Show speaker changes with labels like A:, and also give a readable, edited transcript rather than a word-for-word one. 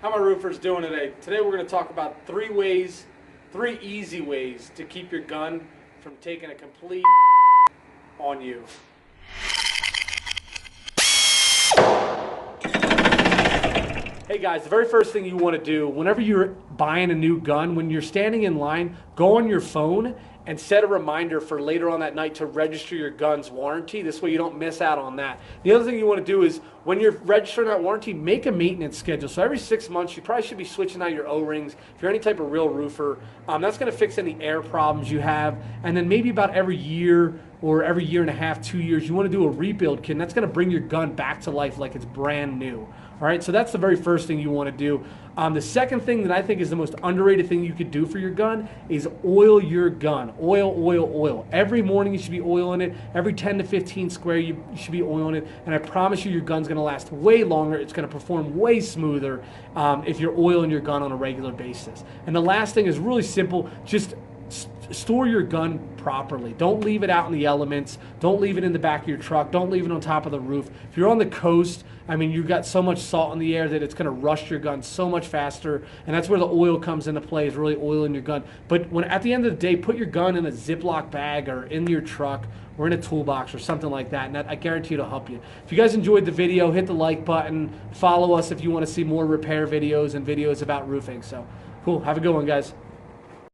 A: How my roofers doing today? Today we're going to talk about three easy ways to keep your gun from taking a complete on you. Hey guys, the very first thing you want to do whenever you're buying a new gun, when you're standing in line, go on your phone and set a reminder for later on that night to register your gun's warranty. This way you don't miss out on that. The other thing you want to do is when you're registering that warranty, make a maintenance schedule. So every 6 months, you probably should be switching out your O-rings. If you're any type of real roofer, that's going to fix any air problems you have. And then maybe about every year or every year and a half, 2 years, you want to do a rebuild kit, and that's going to bring your gun back to life like it's brand new. All right, so that's the very first thing you want to do. The second thing that I think is the most underrated thing you could do for your gun is oil your gun. Oil, oil, oil. Every morning you should be oiling it. Every 10 to 15 square you should be oiling it. And I promise you your gun's going to last way longer. It's going to perform way smoother if you're oiling your gun on a regular basis. And the last thing is really simple. Just store your gun properly. Don't leave it out in the elements. Don't leave it in the back of your truck. Don't leave it on top of the roof. If you're on the coast, I mean, you've got so much salt in the air that it's going to rust your gun so much faster, and that's where the oil comes into play, is really oiling your gun. But when at the end of the day, put your gun in a Ziploc bag or in your truck or in a toolbox or something like that, and that, I guarantee it'll help you. If you guys enjoyed the video, hit the like button. Follow us if you want to see more repair videos and videos about roofing. So, cool. Have a good one, guys.